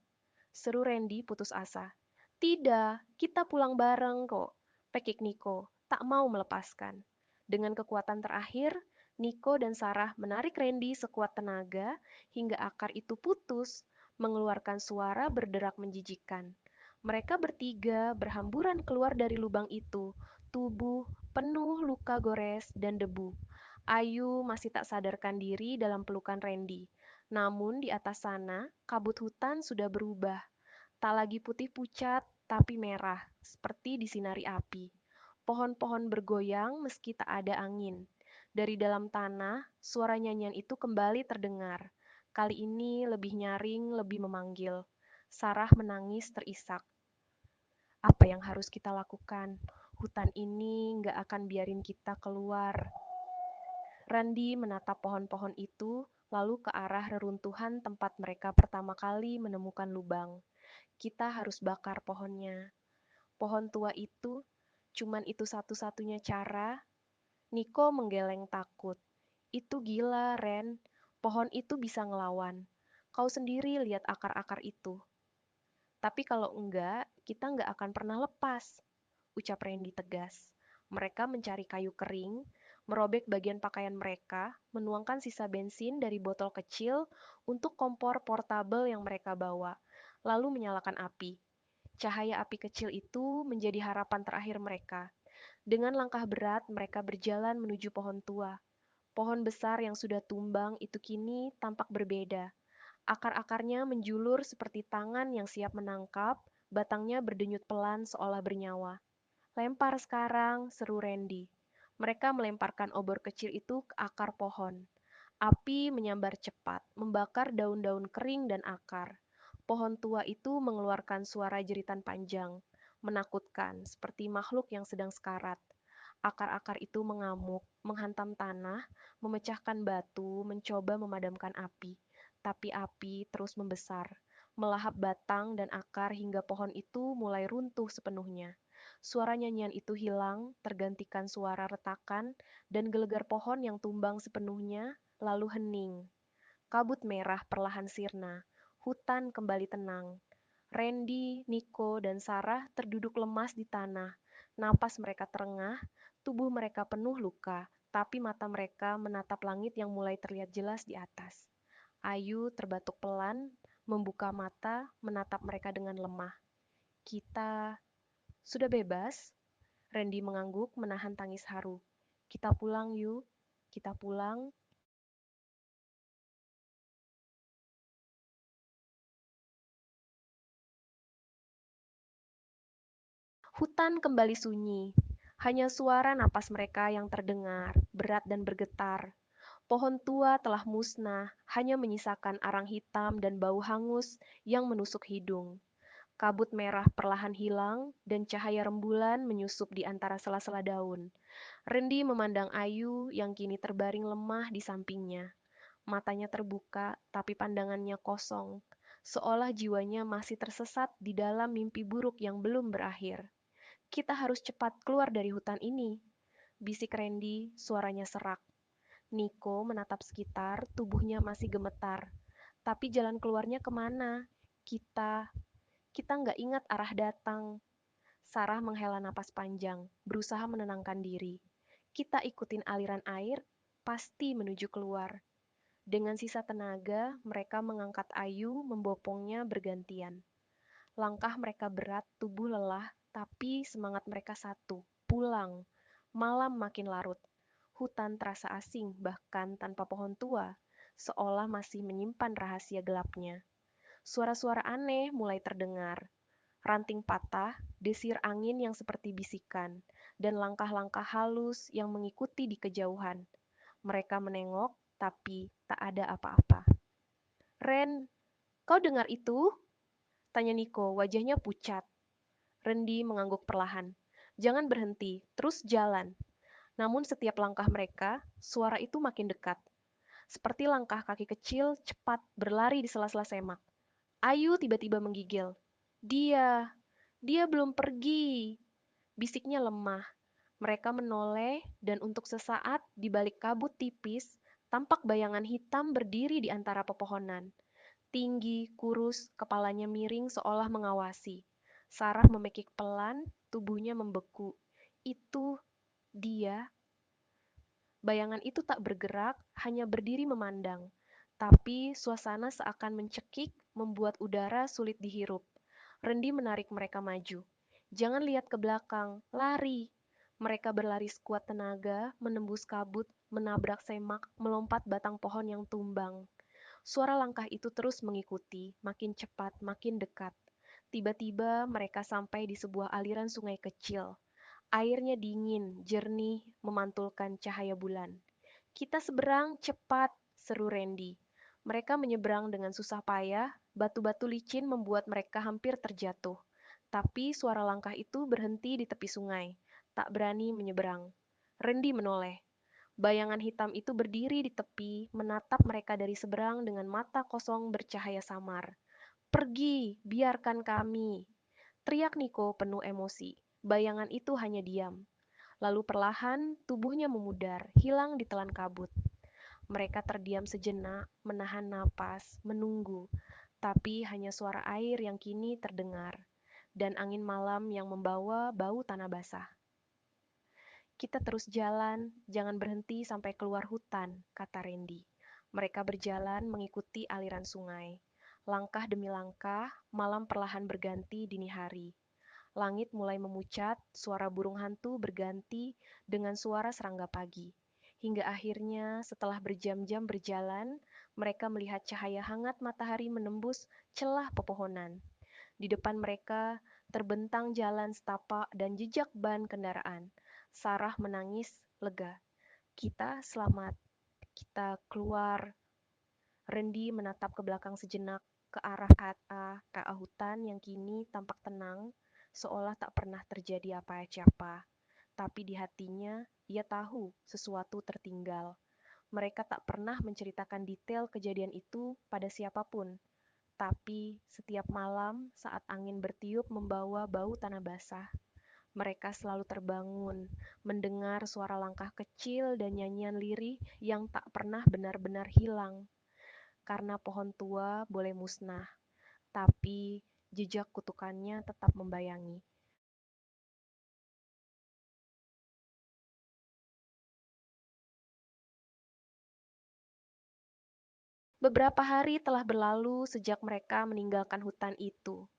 seru Randy putus asa. "Tidak, kita pulang bareng kok," pekik Niko, tak mau melepaskan. Dengan kekuatan terakhir, Niko dan Sarah menarik Randy sekuat tenaga hingga akar itu putus, mengeluarkan suara berderak menjijikkan. Mereka bertiga berhamburan keluar dari lubang itu, tubuh penuh luka gores dan debu. Ayu masih tak sadarkan diri dalam pelukan Randy. Namun di atas sana, kabut hutan sudah berubah. Tak lagi putih pucat, tapi merah, seperti disinari api. Pohon-pohon bergoyang meski tak ada angin. Dari dalam tanah, suara nyanyian itu kembali terdengar. Kali ini lebih nyaring, lebih memanggil. Sarah menangis terisak. Apa yang harus kita lakukan? Hutan ini nggak akan biarin kita keluar. Randy menatap pohon-pohon itu, lalu ke arah reruntuhan tempat mereka pertama kali menemukan lubang. Kita harus bakar pohonnya. Pohon tua itu, cuman itu satu-satunya cara. Niko menggeleng takut. Itu gila, Ren. Pohon itu bisa ngelawan. Kau sendiri lihat akar-akar itu. Tapi kalau enggak, kita enggak akan pernah lepas, ucap Randy tegas. Mereka mencari kayu kering, merobek bagian pakaian mereka, menuangkan sisa bensin dari botol kecil untuk kompor portabel yang mereka bawa, lalu menyalakan api. Cahaya api kecil itu menjadi harapan terakhir mereka. Dengan langkah berat, mereka berjalan menuju pohon tua. Pohon besar yang sudah tumbang itu kini tampak berbeda. Akar-akarnya menjulur seperti tangan yang siap menangkap, batangnya berdenyut pelan seolah bernyawa. "Lempar sekarang," seru Randy. Mereka melemparkan obor kecil itu ke akar pohon. Api menyambar cepat, membakar daun-daun kering dan akar. Pohon tua itu mengeluarkan suara jeritan panjang, menakutkan, seperti makhluk yang sedang sekarat. Akar-akar itu mengamuk, menghantam tanah, memecahkan batu, mencoba memadamkan api. Tapi api terus membesar, melahap batang dan akar hingga pohon itu mulai runtuh sepenuhnya. Suara nyanyian itu hilang, tergantikan suara retakan dan gelegar pohon yang tumbang sepenuhnya, lalu hening. Kabut merah perlahan sirna. Hutan kembali tenang. Randy, Niko, dan Sarah terduduk lemas di tanah. Napas mereka terengah, tubuh mereka penuh luka, tapi mata mereka menatap langit yang mulai terlihat jelas di atas. Ayu terbatuk pelan, membuka mata, menatap mereka dengan lemah. Kita sudah bebas? Randy mengangguk menahan tangis haru. Kita pulang yuk, kita pulang. Hutan kembali sunyi. Hanya suara napas mereka yang terdengar, berat dan bergetar. Pohon tua telah musnah, hanya menyisakan arang hitam dan bau hangus yang menusuk hidung. Kabut merah perlahan hilang, dan cahaya rembulan menyusup di antara sela-sela daun. Rendi memandang Ayu yang kini terbaring lemah di sampingnya. Matanya terbuka, tapi pandangannya kosong, seolah jiwanya masih tersesat di dalam mimpi buruk yang belum berakhir. Kita harus cepat keluar dari hutan ini, bisik Randy, suaranya serak. Niko menatap sekitar, tubuhnya masih gemetar. Tapi jalan keluarnya kemana? Kita, kita nggak ingat arah datang. Sarah menghela napas panjang, berusaha menenangkan diri. Kita ikutin aliran air, pasti menuju keluar. Dengan sisa tenaga, mereka mengangkat Ayu, membopongnya bergantian. Langkah mereka berat, tubuh lelah, tapi semangat mereka satu, pulang. Malam makin larut. Hutan terasa asing, bahkan tanpa pohon tua, seolah masih menyimpan rahasia gelapnya. Suara-suara aneh mulai terdengar. Ranting patah, desir angin yang seperti bisikan, dan langkah-langkah halus yang mengikuti di kejauhan. Mereka menengok, tapi tak ada apa-apa. Ren, kau dengar itu? Tanya Niko, wajahnya pucat. Rendi mengangguk perlahan. Jangan berhenti, terus jalan. Namun setiap langkah mereka, suara itu makin dekat. Seperti langkah kaki kecil cepat berlari di sela-sela semak. Ayu tiba-tiba menggigil. Dia, dia belum pergi. Bisiknya lemah. Mereka menoleh dan untuk sesaat di balik kabut tipis, tampak bayangan hitam berdiri di antara pepohonan. Tinggi, kurus, kepalanya miring seolah mengawasi. Sarah memekik pelan, tubuhnya membeku. Itu dia. Bayangan itu tak bergerak, hanya berdiri memandang. Tapi suasana seakan mencekik, membuat udara sulit dihirup. Rendi menarik mereka maju. Jangan lihat ke belakang, lari. Mereka berlari sekuat tenaga, menembus kabut, menabrak semak, melompat batang pohon yang tumbang. Suara langkah itu terus mengikuti, makin cepat, makin dekat. Tiba-tiba mereka sampai di sebuah aliran sungai kecil. Airnya dingin, jernih, memantulkan cahaya bulan. Kita seberang cepat, seru Randy. Mereka menyeberang dengan susah payah, batu-batu licin membuat mereka hampir terjatuh. Tapi suara langkah itu berhenti di tepi sungai, tak berani menyeberang. Randy menoleh. Bayangan hitam itu berdiri di tepi, menatap mereka dari seberang dengan mata kosong bercahaya samar. Pergi, biarkan kami. Teriak Niko penuh emosi. Bayangan itu hanya diam. Lalu perlahan, tubuhnya memudar, hilang di telan kabut. Mereka terdiam sejenak, menahan napas, menunggu. Tapi hanya suara air yang kini terdengar. Dan angin malam yang membawa bau tanah basah. Kita terus jalan, jangan berhenti sampai keluar hutan, kata Randy. Mereka berjalan mengikuti aliran sungai. Langkah demi langkah, malam perlahan berganti dini hari. Langit mulai memucat, suara burung hantu berganti dengan suara serangga pagi. Hingga akhirnya, setelah berjam-jam berjalan, mereka melihat cahaya hangat matahari menembus celah pepohonan. Di depan mereka terbentang jalan setapak dan jejak ban kendaraan. Sarah menangis lega. Kita selamat. Kita keluar. Randy menatap ke belakang sejenak, ke arah hutan yang kini tampak tenang, seolah tak pernah terjadi apa-apa. Tapi di hatinya, ia tahu sesuatu tertinggal. Mereka tak pernah menceritakan detail kejadian itu pada siapapun. Tapi setiap malam saat angin bertiup membawa bau tanah basah, mereka selalu terbangun, mendengar suara langkah kecil dan nyanyian lirih yang tak pernah benar-benar hilang. Karena pohon tua boleh musnah, tapi jejak kutukannya tetap membayangi. Beberapa hari telah berlalu sejak mereka meninggalkan hutan itu.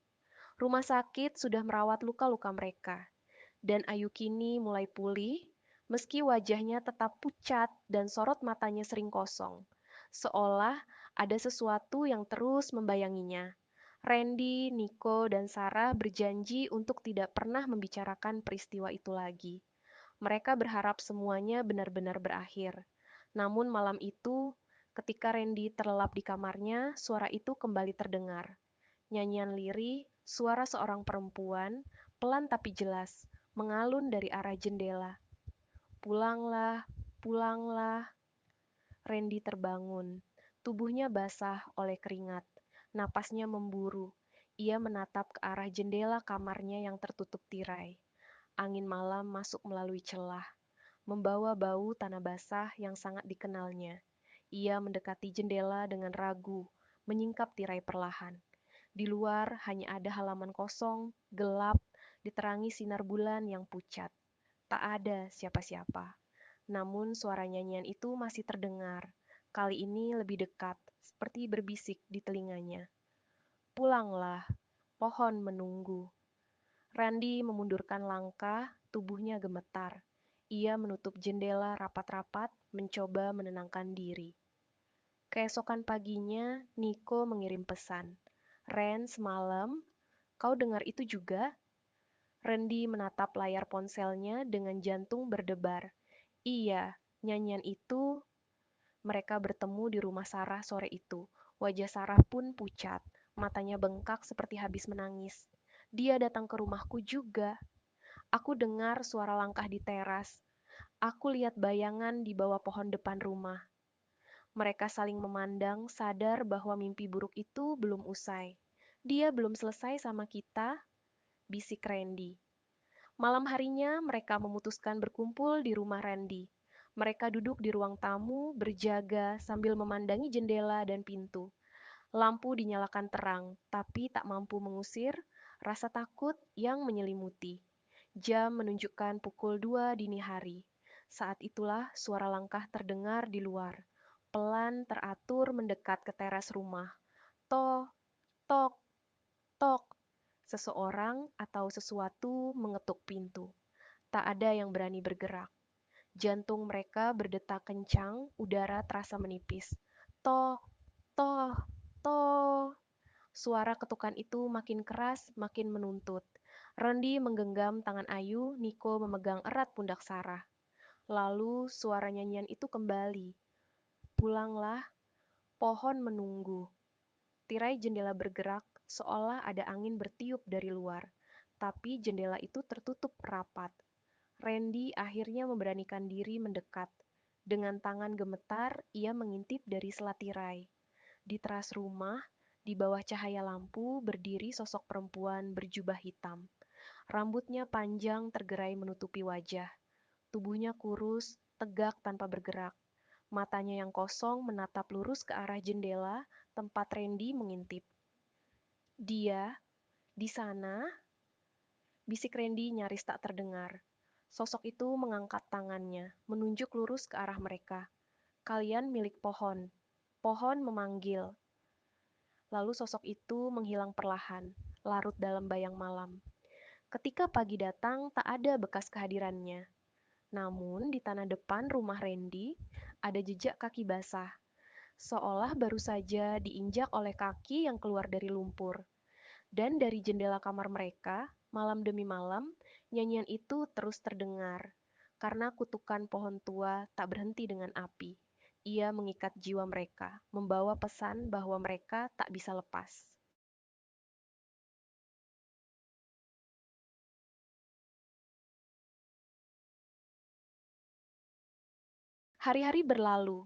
Rumah sakit sudah merawat luka-luka mereka, dan Ayu kini mulai pulih, meski wajahnya tetap pucat dan sorot matanya sering kosong, seolah ada sesuatu yang terus membayanginya. Randy, Nico, dan Sarah berjanji untuk tidak pernah membicarakan peristiwa itu lagi. Mereka berharap semuanya benar-benar berakhir. Namun malam itu, ketika Randy terlelap di kamarnya, suara itu kembali terdengar. Nyanyian lirih, suara seorang perempuan, pelan tapi jelas, mengalun dari arah jendela. Pulanglah, pulanglah. Randy terbangun. Tubuhnya basah oleh keringat. Napasnya memburu. Ia menatap ke arah jendela kamarnya yang tertutup tirai. Angin malam masuk melalui celah, membawa bau tanah basah yang sangat dikenalnya. Ia mendekati jendela dengan ragu, menyingkap tirai perlahan. Di luar hanya ada halaman kosong, gelap, diterangi sinar bulan yang pucat. Tak ada siapa-siapa. Namun suara nyanyian itu masih terdengar. Kali ini lebih dekat, seperti berbisik di telinganya. Pulanglah, pohon menunggu. Randy memundurkan langkah, tubuhnya gemetar. Ia menutup jendela rapat-rapat, mencoba menenangkan diri. Keesokan paginya, Nico mengirim pesan. Ren, semalam, kau dengar itu juga? Randy menatap layar ponselnya dengan jantung berdebar. Iya, nyanyian itu. Mereka bertemu di rumah Sarah sore itu. Wajah Sarah pun pucat, matanya bengkak seperti habis menangis. Dia datang ke rumahku juga. Aku dengar suara langkah di teras. Aku lihat bayangan di bawah pohon depan rumah. Mereka saling memandang, sadar bahwa mimpi buruk itu belum usai. Dia belum selesai sama kita, bisik Randy. Malam harinya, mereka memutuskan berkumpul di rumah Randy. Mereka duduk di ruang tamu, berjaga sambil memandangi jendela dan pintu. Lampu dinyalakan terang, tapi tak mampu mengusir rasa takut yang menyelimuti. Jam menunjukkan pukul 2 dini hari. Saat itulah suara langkah terdengar di luar. Pelan teratur mendekat ke teras rumah. Tok, tok, tok. Seseorang atau sesuatu mengetuk pintu. Tak ada yang berani bergerak. Jantung mereka berdetak kencang, udara terasa menipis. Tok, tok, tok. Suara ketukan itu makin keras, makin menuntut. Randy menggenggam tangan Ayu, Nico memegang erat pundak Sarah. Lalu suara nyanyian itu kembali. Pulanglah, pohon menunggu. Tirai jendela bergerak, seolah ada angin bertiup dari luar. Tapi jendela itu tertutup rapat. Randy akhirnya memberanikan diri mendekat. Dengan tangan gemetar, ia mengintip dari sela tirai. Di teras rumah, di bawah cahaya lampu, berdiri sosok perempuan berjubah hitam. Rambutnya panjang tergerai menutupi wajah. Tubuhnya kurus, tegak tanpa bergerak. Matanya yang kosong menatap lurus ke arah jendela tempat Randy mengintip. Dia, di sana, bisik Randy nyaris tak terdengar. Sosok itu mengangkat tangannya, menunjuk lurus ke arah mereka. Kalian milik pohon. Pohon memanggil. Lalu sosok itu menghilang perlahan, larut dalam bayang malam. Ketika pagi datang, tak ada bekas kehadirannya. Namun, di tanah depan rumah Randy, ada jejak kaki basah, seolah baru saja diinjak oleh kaki yang keluar dari lumpur. Dan dari jendela kamar mereka, malam demi malam, nyanyian itu terus terdengar. Karena kutukan pohon tua tak berhenti dengan api. Ia mengikat jiwa mereka, membawa pesan bahwa mereka tak bisa lepas. Hari-hari berlalu,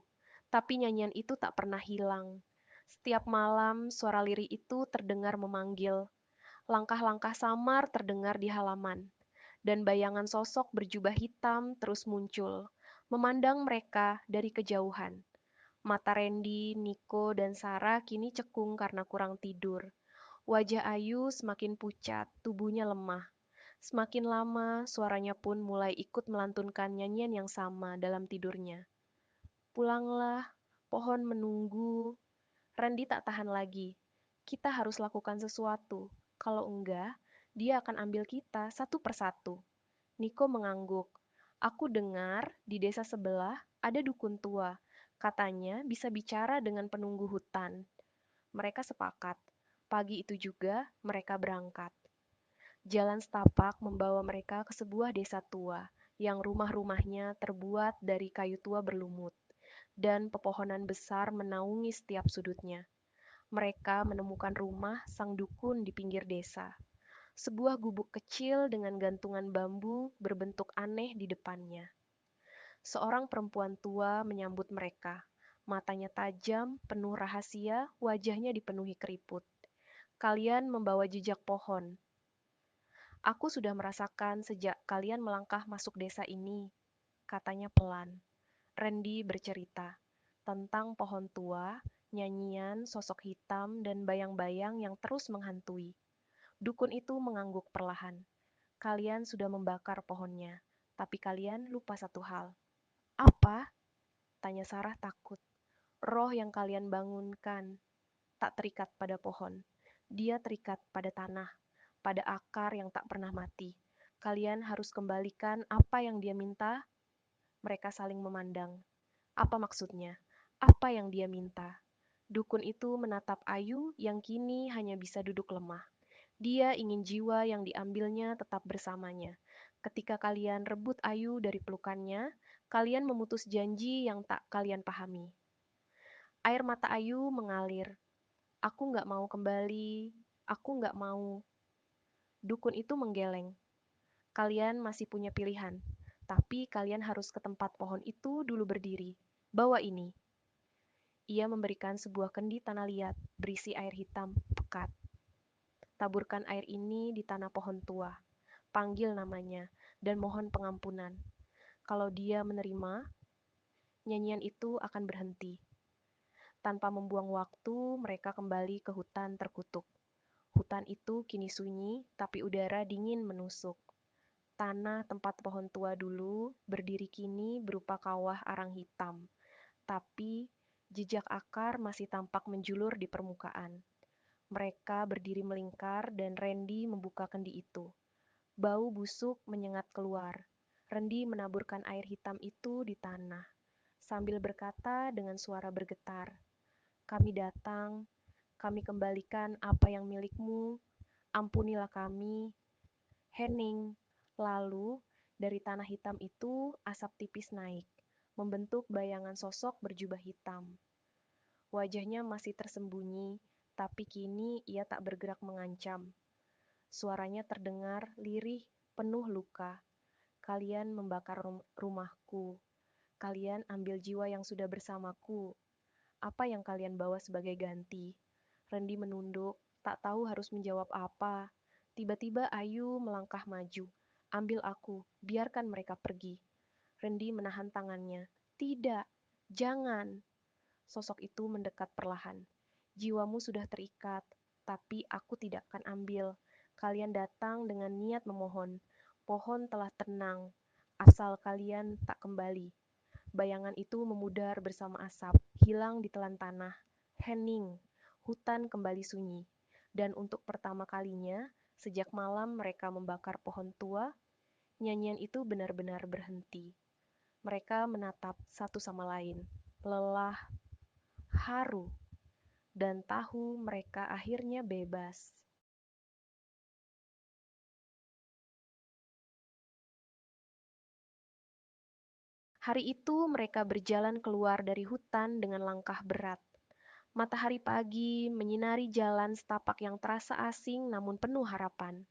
tapi nyanyian itu tak pernah hilang. Setiap malam, suara lirih itu terdengar memanggil. Langkah-langkah samar terdengar di halaman, dan bayangan sosok berjubah hitam terus muncul, memandang mereka dari kejauhan. Mata Randy, Nico, dan Sarah kini cekung karena kurang tidur. Wajah Ayu semakin pucat, tubuhnya lemah. Semakin lama, suaranya pun mulai ikut melantunkan nyanyian yang sama dalam tidurnya. Pulanglah, pohon menunggu. Randy tak tahan lagi. Kita harus lakukan sesuatu. Kalau enggak, dia akan ambil kita satu persatu. Niko mengangguk. Aku dengar di desa sebelah ada dukun tua. Katanya bisa bicara dengan penunggu hutan. Mereka sepakat. Pagi itu juga mereka berangkat. Jalan setapak membawa mereka ke sebuah desa tua yang rumah-rumahnya terbuat dari kayu tua berlumut dan pepohonan besar menaungi setiap sudutnya. Mereka menemukan rumah sang dukun di pinggir desa. Sebuah gubuk kecil dengan gantungan bambu berbentuk aneh di depannya. Seorang perempuan tua menyambut mereka. Matanya tajam, penuh rahasia, wajahnya dipenuhi keriput. Kalian membawa jejak pohon. Aku sudah merasakan sejak kalian melangkah masuk desa ini, katanya pelan. Randy bercerita tentang pohon tua, nyanyian, sosok hitam, dan bayang-bayang yang terus menghantui. Dukun itu mengangguk perlahan. Kalian sudah membakar pohonnya, tapi kalian lupa satu hal. Apa? Tanya Sarah takut. Roh yang kalian bangunkan tak terikat pada pohon. Dia terikat pada tanah, pada akar yang tak pernah mati. Kalian harus kembalikan apa yang dia minta. Mereka saling memandang. Apa maksudnya? Apa yang dia minta? Dukun itu menatap Ayu yang kini hanya bisa duduk lemah. Dia ingin jiwa yang diambilnya tetap bersamanya. Ketika kalian rebut Ayu dari pelukannya, kalian memutus janji yang tak kalian pahami. Air mata Ayu mengalir. Aku nggak mau kembali. Aku nggak mau. Dukun itu menggeleng. Kalian masih punya pilihan. Tapi kalian harus ke tempat pohon itu dulu berdiri. Bawa ini. Ia memberikan sebuah kendi tanah liat berisi air hitam pekat. Taburkan air ini di tanah pohon tua. Panggil namanya dan mohon pengampunan. Kalau dia menerima, nyanyian itu akan berhenti. Tanpa membuang waktu, mereka kembali ke hutan terkutuk. Hutan itu kini sunyi, tapi udara dingin menusuk. Tanah tempat pohon tua dulu berdiri kini berupa kawah arang hitam, tapi jejak akar masih tampak menjulur di permukaan. Mereka berdiri melingkar dan Randy membuka kendi itu. Bau busuk menyengat keluar. Randy menaburkan air hitam itu di tanah, sambil berkata dengan suara bergetar, "Kami datang, kami kembalikan apa yang milikmu, ampunilah kami, Henning." Lalu, dari tanah hitam itu, asap tipis naik, membentuk bayangan sosok berjubah hitam. Wajahnya masih tersembunyi, tapi kini ia tak bergerak mengancam. Suaranya terdengar lirih, penuh luka. Kalian membakar rumahku. Kalian ambil jiwa yang sudah bersamaku. Apa yang kalian bawa sebagai ganti? Randy menunduk, tak tahu harus menjawab apa. Tiba-tiba Ayu melangkah maju. Ambil aku, biarkan mereka pergi. Randy menahan tangannya. Tidak, jangan. Sosok itu mendekat perlahan. Jiwamu sudah terikat, tapi aku tidak akan ambil. Kalian datang dengan niat memohon. Pohon telah tenang, asal kalian tak kembali. Bayangan itu memudar bersama asap, hilang ditelan tanah. Hening, hutan kembali sunyi. Dan untuk pertama kalinya, sejak malam mereka membakar pohon tua, nyanyian itu benar-benar berhenti. Mereka menatap satu sama lain, lelah, haru, dan tahu mereka akhirnya bebas. Hari itu mereka berjalan keluar dari hutan dengan langkah berat. Matahari pagi menyinari jalan setapak yang terasa asing namun penuh harapan.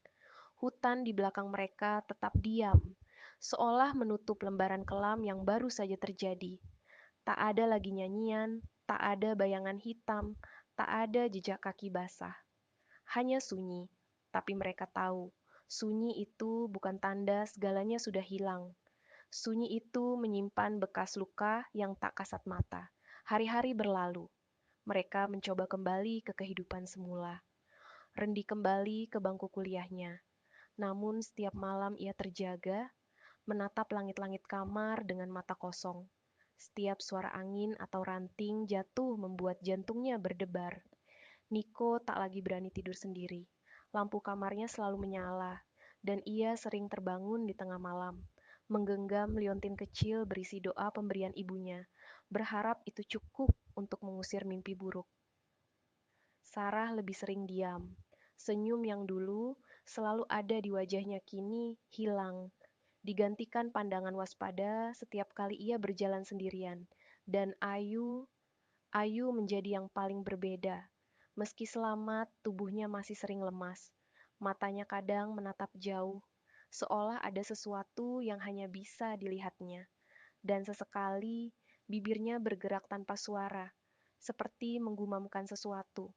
Hutan di belakang mereka tetap diam, seolah menutup lembaran kelam yang baru saja terjadi. Tak ada lagi nyanyian, tak ada bayangan hitam, tak ada jejak kaki basah. Hanya sunyi, tapi mereka tahu, sunyi itu bukan tanda segalanya sudah hilang. Sunyi itu menyimpan bekas luka yang tak kasat mata. Hari-hari berlalu, mereka mencoba kembali ke kehidupan semula. Rendi kembali ke bangku kuliahnya. Namun setiap malam ia terjaga, menatap langit-langit kamar dengan mata kosong. Setiap suara angin atau ranting jatuh membuat jantungnya berdebar. Niko tak lagi berani tidur sendiri. Lampu kamarnya selalu menyala, dan ia sering terbangun di tengah malam, menggenggam liontin kecil berisi doa pemberian ibunya, berharap itu cukup untuk mengusir mimpi buruk. Sarah lebih sering diam. Senyum yang dulu selalu ada di wajahnya kini hilang, digantikan pandangan waspada setiap kali ia berjalan sendirian. Dan Ayu menjadi yang paling berbeda. Meski selamat, tubuhnya masih sering lemas. Matanya kadang menatap jauh, seolah ada sesuatu yang hanya bisa dilihatnya. Dan sesekali, bibirnya bergerak tanpa suara, seperti menggumamkan sesuatu.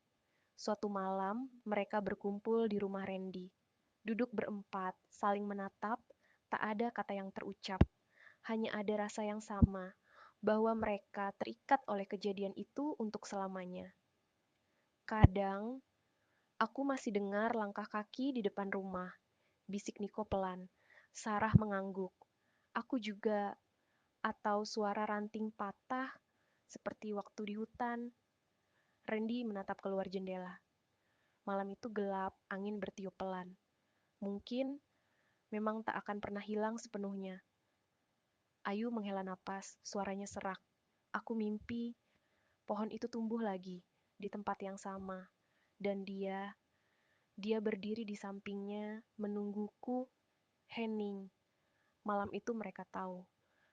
Suatu malam, mereka berkumpul di rumah Randy. Duduk berempat, saling menatap, tak ada kata yang terucap. Hanya ada rasa yang sama, bahwa mereka terikat oleh kejadian itu untuk selamanya. Kadang, aku masih dengar langkah kaki di depan rumah, bisik Niko pelan. Sarah mengangguk. Aku juga, atau suara ranting patah, seperti waktu di hutan. Randy menatap keluar jendela. Malam itu gelap, angin bertiup pelan. Mungkin memang tak akan pernah hilang sepenuhnya. Ayu menghela napas, suaranya serak. Aku mimpi pohon itu tumbuh lagi di tempat yang sama, dan dia berdiri di sampingnya, menungguku, Henning. Malam itu mereka tahu,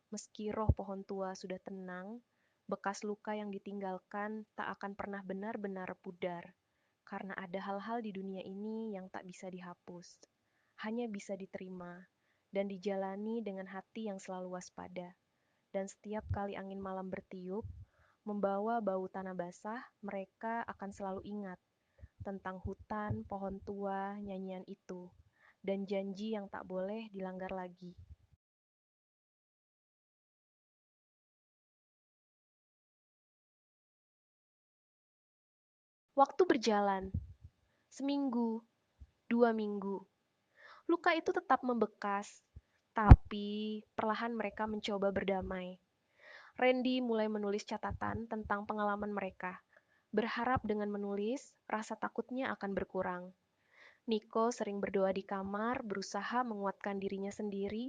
meski roh pohon tua sudah tenang, bekas luka yang ditinggalkan tak akan pernah benar-benar pudar, karena ada hal-hal di dunia ini yang tak bisa dihapus, hanya bisa diterima dan dijalani dengan hati yang selalu waspada. Dan setiap kali angin malam bertiup, membawa bau tanah basah, mereka akan selalu ingat tentang hutan, pohon tua, nyanyian itu, dan janji yang tak boleh dilanggar lagi. Waktu berjalan, seminggu, 2 minggu. Luka itu tetap membekas, tapi perlahan mereka mencoba berdamai. Randy mulai menulis catatan tentang pengalaman mereka, berharap dengan menulis, rasa takutnya akan berkurang. Niko sering berdoa di kamar, berusaha menguatkan dirinya sendiri.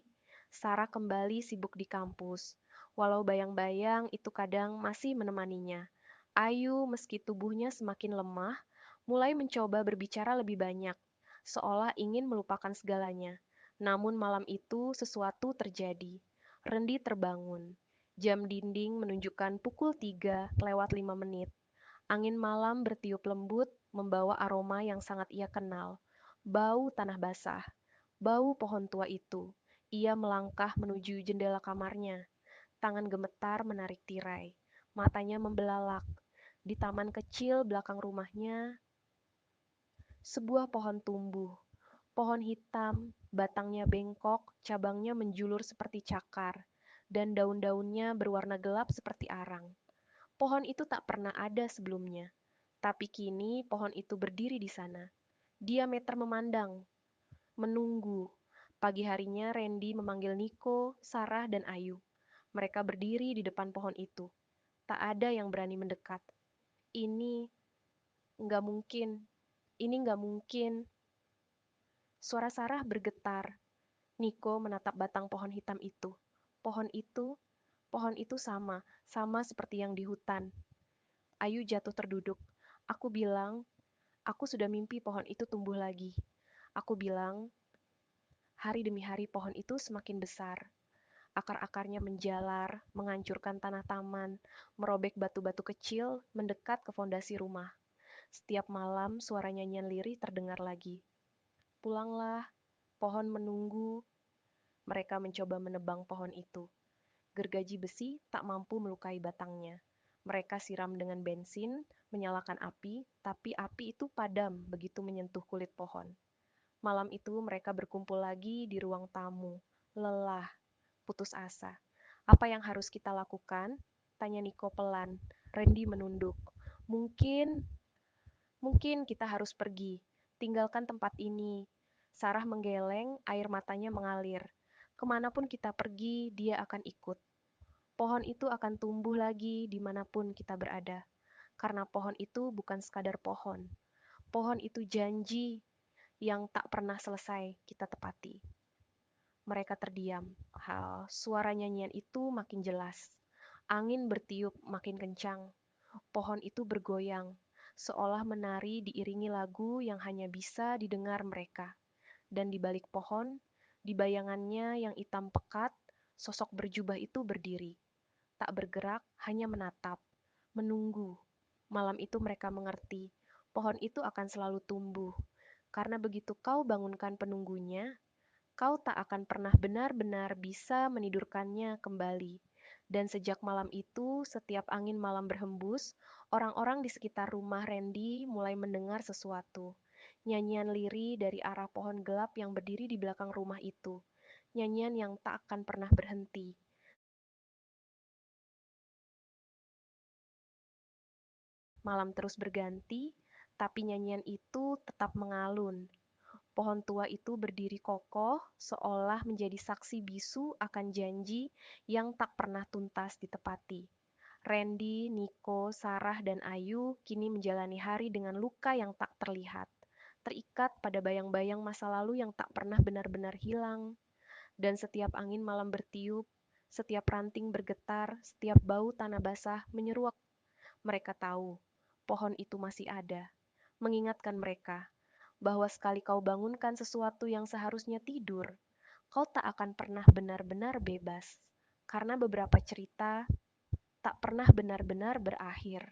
Sarah kembali sibuk di kampus, walau bayang-bayang itu kadang masih menemaninya. Ayu, meski tubuhnya semakin lemah, mulai mencoba berbicara lebih banyak, seolah ingin melupakan segalanya. Namun malam itu sesuatu terjadi. Rendi terbangun. Jam dinding menunjukkan pukul 3 lewat 5 menit. Angin malam bertiup lembut, membawa aroma yang sangat ia kenal. Bau tanah basah, bau pohon tua itu. Ia melangkah menuju jendela kamarnya. Tangan gemetar menarik tirai. Matanya membelalak. Di taman kecil belakang rumahnya, sebuah pohon tumbuh. Pohon hitam, batangnya bengkok, cabangnya menjulur seperti cakar, dan daun-daunnya berwarna gelap seperti arang. Pohon itu tak pernah ada sebelumnya, tapi kini pohon itu berdiri di sana. Dia meter memandang, menunggu. Pagi harinya Randy memanggil Niko, Sarah, dan Ayu. Mereka berdiri di depan pohon itu. Tak ada yang berani mendekat. Ini nggak mungkin. Ini nggak mungkin. Suara Sarah bergetar. Niko menatap batang pohon hitam itu. Pohon itu, pohon itu sama seperti yang di hutan. Ayu jatuh terduduk. Aku bilang, aku sudah mimpi pohon itu tumbuh lagi. Aku bilang, hari demi hari pohon itu semakin besar. Akar-akarnya menjalar, menghancurkan tanah taman, merobek batu-batu kecil, mendekat ke fondasi rumah. Setiap malam suara nyanyian lirih terdengar lagi. Pulanglah, pohon menunggu. Mereka mencoba menebang pohon itu. Gergaji besi tak mampu melukai batangnya. Mereka siram dengan bensin, menyalakan api, tapi api itu padam begitu menyentuh kulit pohon. Malam itu mereka berkumpul lagi di ruang tamu, lelah, putus asa. Apa yang harus kita lakukan? Tanya Niko pelan. Randy menunduk. Mungkin, mungkin kita harus pergi. Tinggalkan tempat ini. Sarah menggeleng, air matanya mengalir. Kemanapun kita pergi, dia akan ikut. Pohon itu akan tumbuh lagi dimanapun kita berada, karena pohon itu bukan sekadar pohon. Pohon itu janji yang tak pernah selesai kita tepati. Mereka terdiam. Suara nyanyian itu makin jelas. Angin bertiup makin kencang. Pohon itu bergoyang, seolah menari diiringi lagu yang hanya bisa didengar mereka. Dan di balik pohon, di bayangannya yang hitam pekat, sosok berjubah itu berdiri. Tak bergerak, hanya menatap, menunggu. Malam itu mereka mengerti, pohon itu akan selalu tumbuh. Karena begitu kau bangunkan penunggunya, kau tak akan pernah benar-benar bisa menidurkannya kembali. Dan sejak malam itu, setiap angin malam berhembus, orang-orang di sekitar rumah Randy mulai mendengar sesuatu. Nyanyian lirih dari arah pohon gelap yang berdiri di belakang rumah itu. Nyanyian yang tak akan pernah berhenti. Malam terus berganti, tapi nyanyian itu tetap mengalun. Pohon tua itu berdiri kokoh, seolah menjadi saksi bisu akan janji yang tak pernah tuntas ditepati. Randy, Nico, Sarah, dan Ayu kini menjalani hari dengan luka yang tak terlihat, terikat pada bayang-bayang masa lalu yang tak pernah benar-benar hilang. Dan setiap angin malam bertiup, setiap ranting bergetar, setiap bau tanah basah menyeruak. Mereka tahu pohon itu masih ada, mengingatkan mereka bahwa sekali kau bangunkan sesuatu yang seharusnya tidur, kau tak akan pernah benar-benar bebas, karena beberapa cerita tak pernah benar-benar berakhir.